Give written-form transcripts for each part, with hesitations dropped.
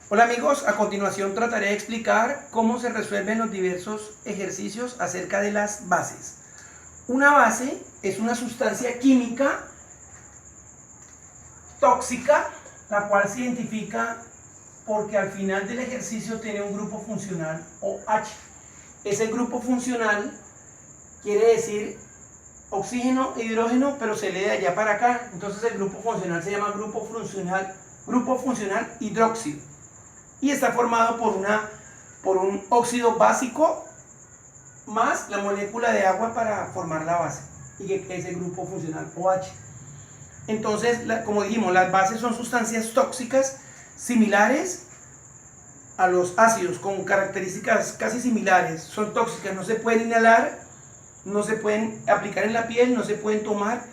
Hola amigos, a continuación trataré de explicar cómo se resuelven los diversos ejercicios acerca de las bases. Una base es una sustancia química tóxica, la cual se identifica porque al final del ejercicio tiene un grupo funcional OH. Ese grupo funcional quiere decir oxígeno e hidrógeno, pero se lee de allá para acá. Entonces el grupo funcional se llama grupo funcional hidróxido. Y está formado por un óxido básico más la molécula de agua para formar la base, y que es el grupo funcional OH. Entonces, como dijimos, las bases son sustancias tóxicas similares a los ácidos, con características casi similares. Son tóxicas, no se pueden inhalar, no se pueden aplicar en la piel, no se pueden tomar.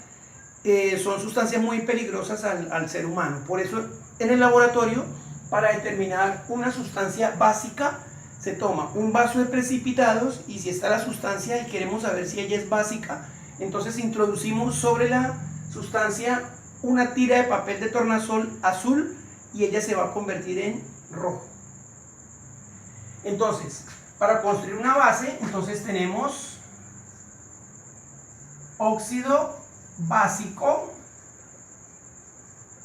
Son sustancias muy peligrosas al ser humano. Por eso en el laboratorio, para determinar una sustancia básica, se toma un vaso de precipitados, y si está la sustancia y queremos saber si ella es básica, entonces introducimos sobre la sustancia una tira de papel de tornasol azul y ella se va a convertir en rojo. Entonces, para construir una base, entonces tenemos óxido básico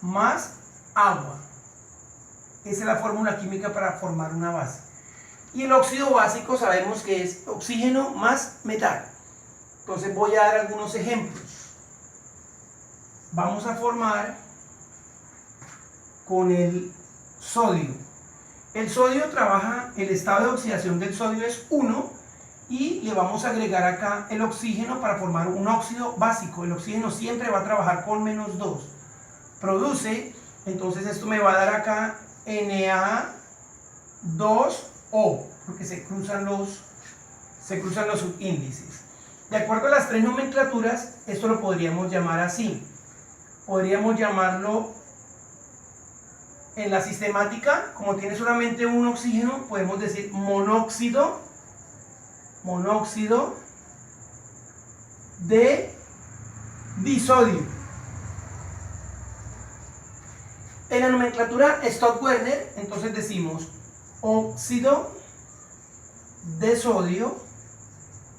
más agua. Esa es la fórmula química para formar una base. Y el óxido básico sabemos que es oxígeno más metal. Entonces voy a dar algunos ejemplos. Vamos a formar con el sodio. El sodio trabaja, el estado de oxidación del sodio es 1, y le vamos a agregar acá el oxígeno para formar un óxido básico. El oxígeno siempre va a trabajar con -2. Produce, entonces esto me va a dar acá Na2O, porque se cruzan los subíndices. De acuerdo a las tres nomenclaturas, esto lo podríamos llamar así. Podríamos llamarlo en la sistemática, como tiene solamente un oxígeno, podemos decir monóxido de disodio. En la nomenclatura Stokes-Werner, entonces decimos óxido de sodio,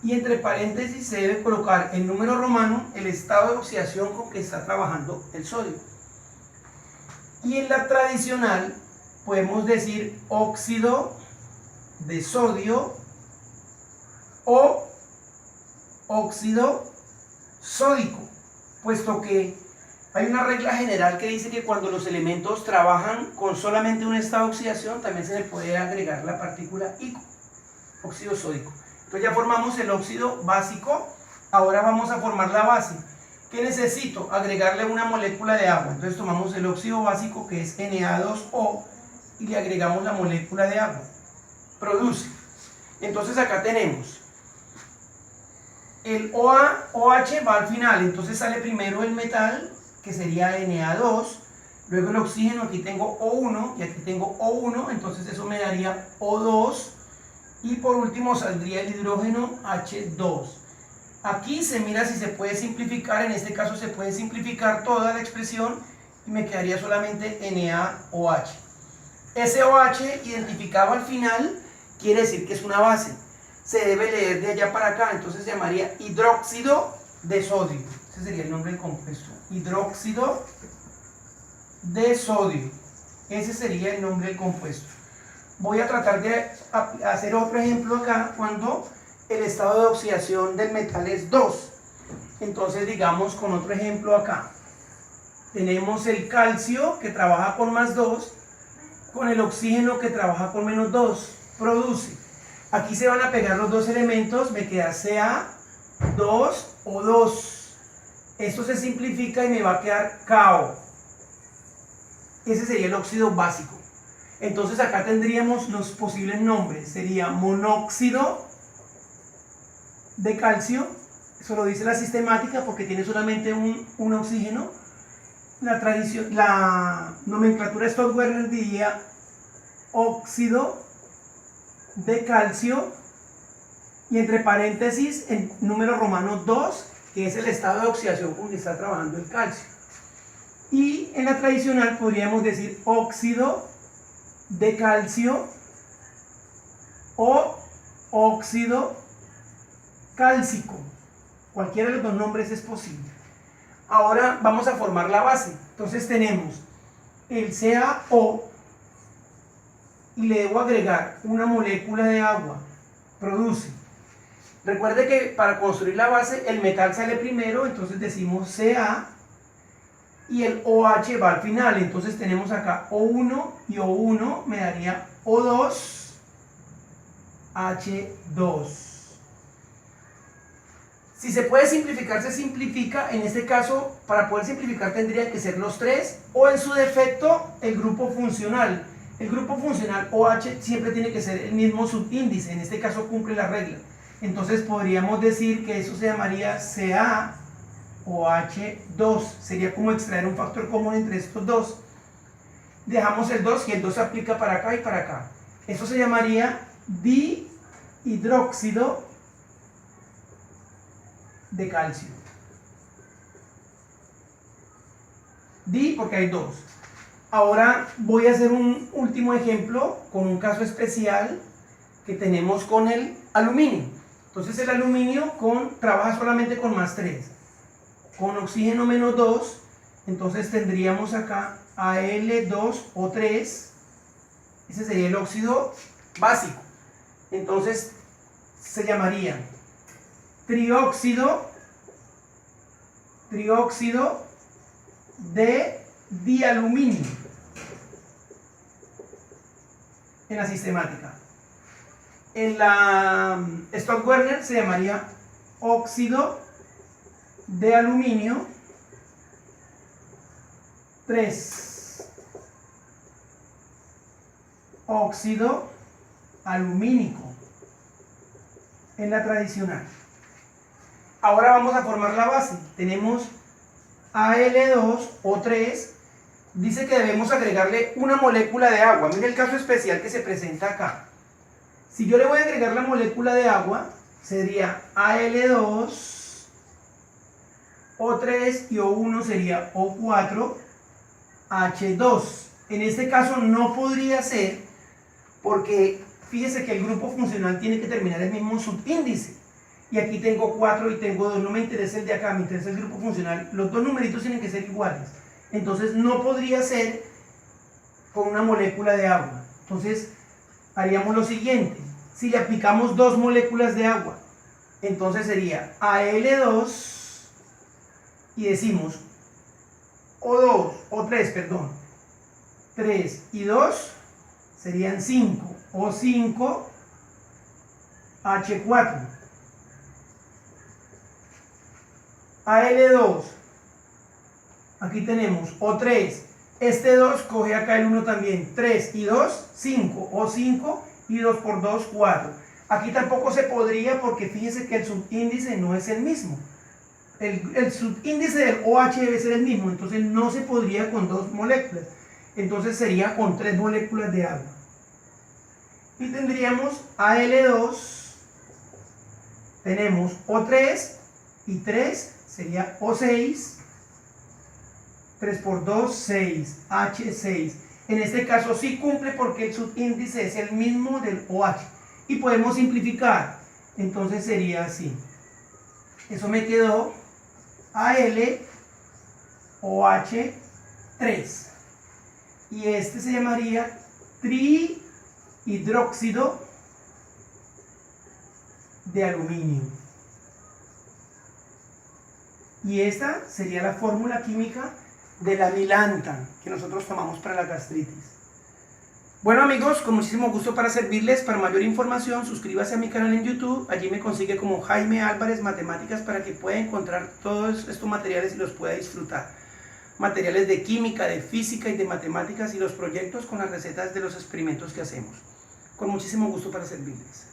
y entre paréntesis se debe colocar en número romano el estado de oxidación con que está trabajando el sodio. Y en la tradicional podemos decir óxido de sodio o óxido sódico, puesto que hay una regla general que dice que cuando los elementos trabajan con solamente un estado de oxidación, también se le puede agregar la partícula ico, óxido sódico. Entonces ya formamos el óxido básico. Ahora vamos a formar la base. ¿Qué necesito? Agregarle una molécula de agua. Entonces tomamos el óxido básico, que es Na2O, y le agregamos la molécula de agua. Produce. Entonces acá tenemos el OH va al final, entonces sale primero el metal, que sería Na2, luego el oxígeno, aquí tengo O1 y aquí tengo O1, entonces eso me daría O2, y por último saldría el hidrógeno H2. Aquí se mira si se puede simplificar. En este caso se puede simplificar toda la expresión y me quedaría solamente NaOH. Ese OH identificado al final quiere decir que es una base. Se debe leer de allá para acá, entonces se llamaría hidróxido de sodio. Ese sería el nombre del compuesto. Hidróxido de sodio. Ese sería el nombre del compuesto. Voy a tratar de hacer otro ejemplo acá cuando el estado de oxidación del metal es 2. Entonces digamos con otro ejemplo acá. Tenemos el calcio, que trabaja con +2, con el oxígeno, que trabaja con -2. Produce. Aquí se van a pegar los dos elementos, me queda Ca2O2. Esto se simplifica y me va a quedar KO. Ese sería el óxido básico. Entonces acá tendríamos los posibles nombres. Sería monóxido de calcio, eso lo dice la sistemática porque tiene solamente un oxígeno. La nomenclatura Stokes-Werner diría óxido de calcio, y entre paréntesis en número romano 2, que es el estado de oxidación con que está trabajando el calcio. Y en la tradicional podríamos decir óxido de calcio o óxido cálcico. Cualquiera de los dos nombres es posible. Ahora vamos a formar la base. Entonces tenemos el CaO y le debo agregar una molécula de agua. Produce. Recuerde que para construir la base el metal sale primero, entonces decimos Ca y el OH va al final. Entonces tenemos acá O1 y O1 me daría O2, H2. Si se puede simplificar, se simplifica. En este caso, para poder simplificar tendrían que ser los tres o en su defecto el grupo funcional. El grupo funcional OH siempre tiene que ser el mismo subíndice, en este caso cumple la regla. Entonces podríamos decir que eso se llamaría CaOH2. Sería como extraer un factor común entre estos dos. Dejamos el 2 y el 2 se aplica para acá y para acá. Eso se llamaría dihidróxido de calcio. Di porque hay dos. Ahora voy a hacer un último ejemplo con un caso especial que tenemos con el aluminio. Entonces el aluminio trabaja solamente con +3, con oxígeno -2, entonces tendríamos acá Al2O3, ese sería el óxido básico. Entonces se llamaría trióxido de dialuminio en la sistemática. En la Stokes-Werner se llamaría óxido de aluminio 3, óxido alumínico en la tradicional. Ahora vamos a formar la base. Tenemos Al2O3. Dice que debemos agregarle una molécula de agua. Mire el caso especial que se presenta acá. Si yo le voy a agregar la molécula de agua, sería Al2O3 y O1 sería O4H2. En este caso no podría ser porque fíjese que el grupo funcional tiene que terminar el mismo subíndice. Y aquí tengo 4 y tengo 2, no me interesa el de acá, me interesa el grupo funcional. Los dos numeritos tienen que ser iguales. Entonces no podría ser con una molécula de agua. Entonces haríamos lo siguiente. Si le aplicamos 2 moléculas de agua, entonces sería Al2 y decimos O3, 3 y 2 serían 5, O5H4. Al2, aquí tenemos O3, este 2 coge acá el 1 también, 3 y 2, 5, O5 y 2 por 2, 4. Aquí tampoco se podría porque fíjese que el subíndice no es el mismo. El subíndice del OH debe ser el mismo, entonces no se podría con 2 moléculas. Entonces sería con 3 moléculas de agua. Y tendríamos Al2, tenemos O3 y 3 sería O6, 3 por 2, 6, H6. En este caso sí cumple porque el subíndice es el mismo del OH. Y podemos simplificar. Entonces sería así. Eso me quedó AlOH3. Y este se llamaría trihidróxido de aluminio. Y esta sería la fórmula química de la milanta que nosotros tomamos para la gastritis. Bueno amigos, con muchísimo gusto para servirles. Para mayor información suscríbase a mi canal en YouTube. Allí me consigue como Jaime Álvarez Matemáticas para que pueda encontrar todos estos materiales y los pueda disfrutar. Materiales de química, de física y de matemáticas y los proyectos con las recetas de los experimentos que hacemos. Con muchísimo gusto para servirles.